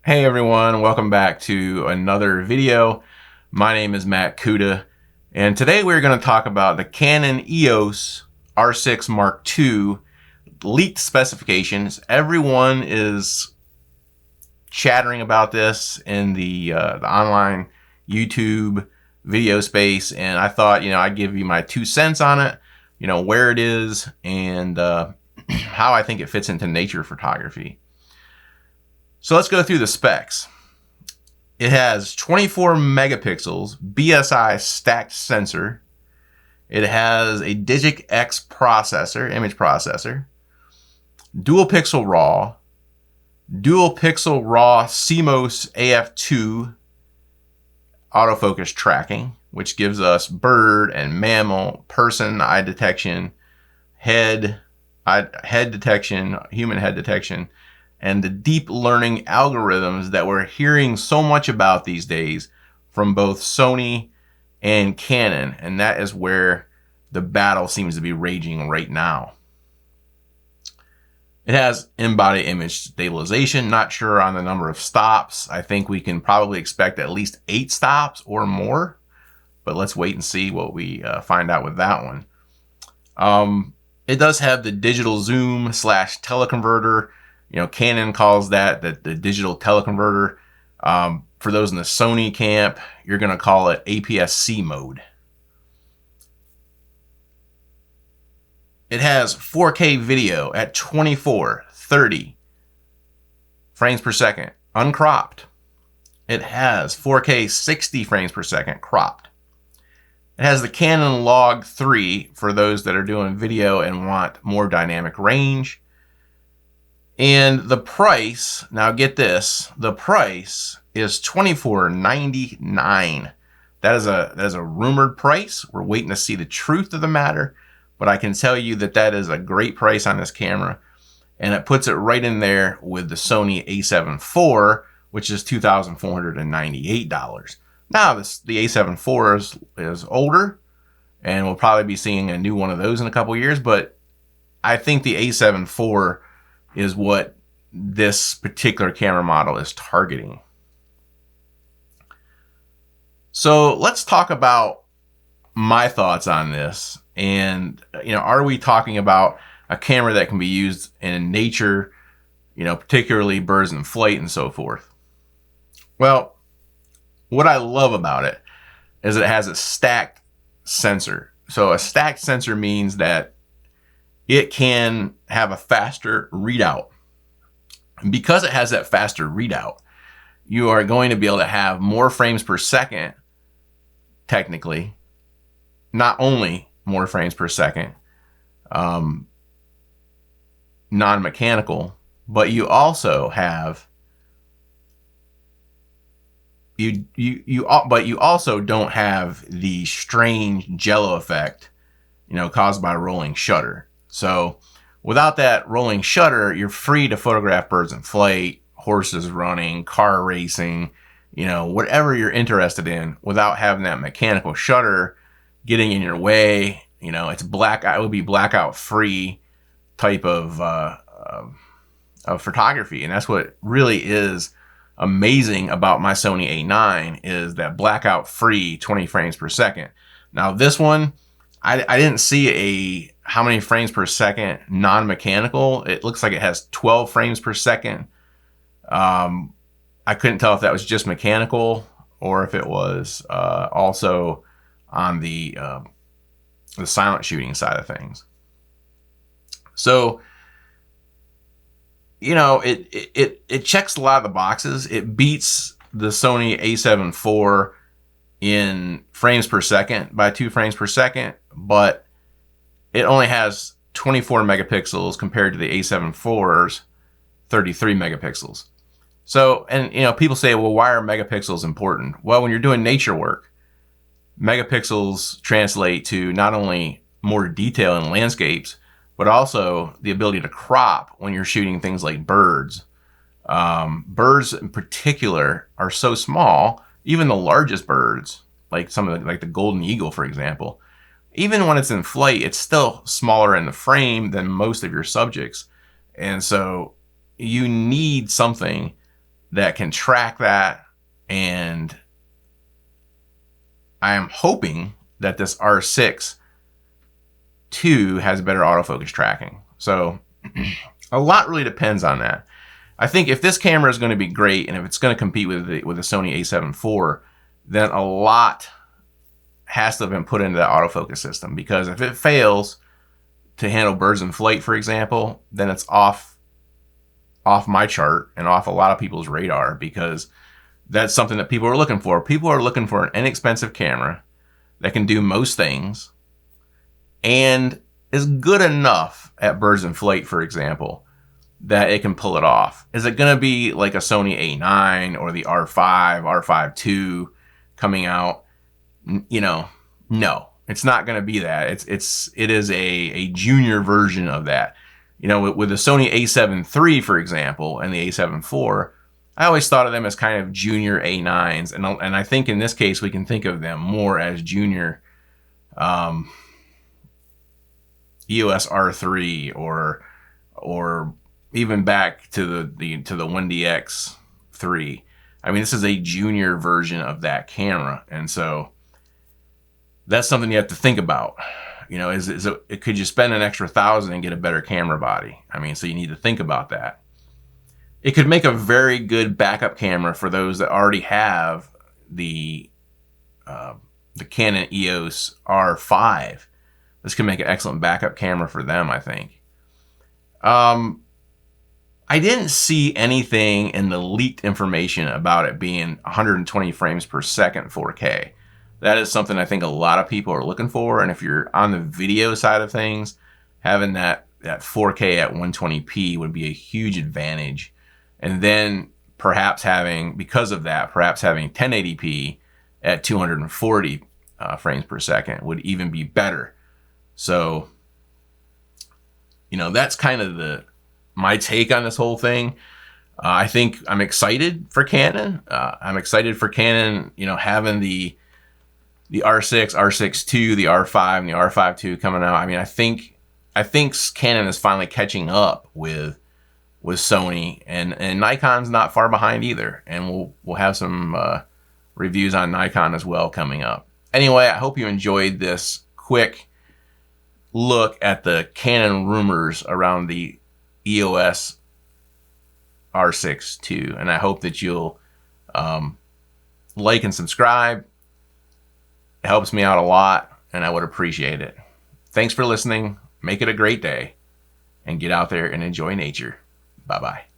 Hey everyone, welcome back to another video. My name is Matt Kuda, and today we're going to talk about the Canon EOS R6 Mark II leaked specifications. Everyone is chattering about this in the online YouTube video space, and I thought, I'd give you my 2 cents on it, where it is, and how I think it fits into nature photography. So let's go through the specs. It has 24 megapixels BSI stacked sensor. It has a Digic X processor, image processor, dual pixel RAW CMOS AF2 autofocus tracking, which gives us bird and mammal, person eye detection, head detection, human head detection, and the deep learning algorithms that we're hearing so much about these days from both Sony and Canon. And that is where the battle seems to be raging right now. It has in-body image stabilization. Not sure on the number of stops. I think we can probably expect at least 8 stops or more, but let's wait and see what we find out with that one. It does have the digital zoom / teleconverter. Canon calls that the digital teleconverter. For those in the Sony camp, you're going to call it APS-C mode. It has 4K video at 24:30 frames per second, uncropped. It has 4K 60 frames per second, cropped. It has the Canon Log 3 for those that are doing video and want more dynamic range. And the price, now get this, the price is $24.99. That is a rumored price. We're waiting to see the truth of the matter, but I can tell you that is a great price on this camera, and it puts it right in there with the Sony a7 IV, which is $2,498. Now the a7 IV is older, and we'll probably be seeing a new one of those in a couple years, but I think the a7 IV is what this particular camera model is targeting. So let's talk about my thoughts on this. And, are we talking about a camera that can be used in nature, particularly birds in flight and so forth? Well, what I love about it is it has a stacked sensor. So a stacked sensor means that it can have a faster readout. And because it has that faster readout, you are going to be able to have more frames per second, technically. Not only more frames per second, non-mechanical, but you also have but you also don't have the strange jello effect, caused by rolling shutter. So without that rolling shutter, you're free to photograph birds in flight, horses running, car racing, whatever you're interested in without having that mechanical shutter getting in your way. It's it would be blackout free type of photography. And that's what really is amazing about my Sony A9 is that blackout free 20 frames per second. Now this one, I didn't see how many frames per second non-mechanical. It looks like it has 12 frames per second. I couldn't tell if that was just mechanical or if it was also on the silent shooting side of things. So, it checks a lot of the boxes. It beats the Sony a7 IV in frames per second by 2 frames per second, but it only has 24 megapixels compared to the a7 IV's 33 megapixels. So, and people say, well, why are megapixels important? Well, when you're doing nature work, megapixels translate to not only more detail in landscapes, but also the ability to crop when you're shooting things like birds. Birds in particular are so small, even the largest birds, like like the golden eagle, for example, even when it's in flight, it's still smaller in the frame than most of your subjects. And so you need something that can track that, and I am hoping that this R6 II has better autofocus tracking. So a lot really depends on that. I think if this camera is going to be great, and if it's going to compete with the Sony a7 IV, then a lot has to have been put into that autofocus system, because if it fails to handle birds in flight, for example, then it's off my chart and off a lot of people's radar, because that's something that people are looking for. People are looking for an inexpensive camera that can do most things and is good enough at birds in flight, for example, that it can pull it off. Is it going to be like a Sony A9 or the R5, R5 II coming out? You know, no, it's not going to be that. It is a junior version of that. You know, with the Sony a7 III, for example, and the a7 IV, I always thought of them as kind of junior A9s, and I think in this case we can think of them more as junior EOS R3 or even back to the 1DX 3. I mean, this is a junior version of that camera, and so that's something you have to think about. You know, could you spend an extra $1,000 and get a better camera body? I mean, so you need to think about that. It could make a very good backup camera for those that already have the Canon EOS R5. This could make an excellent backup camera for them, I think. I didn't see anything in the leaked information about it being 120 frames per second 4K. That is something I think a lot of people are looking for, and if you're on the video side of things, having that 4K at 120p would be a huge advantage. And then perhaps because of that, 1080p at 240 frames per second would even be better. So, you know, that's kind of my take on this whole thing. I think I'm excited for Canon. I'm excited for Canon, you know, having the R6, R6 II, the R5, and the R5 II coming out. I mean, I think Canon is finally catching up with Sony, and Nikon's not far behind either. And we'll have some reviews on Nikon as well coming up. Anyway, I hope you enjoyed this quick look at the Canon rumors around the EOS R6 II, and I hope that you'll like and subscribe. It helps me out a lot, and I would appreciate it. Thanks for listening. Make it a great day, and get out there and enjoy nature. Bye-bye.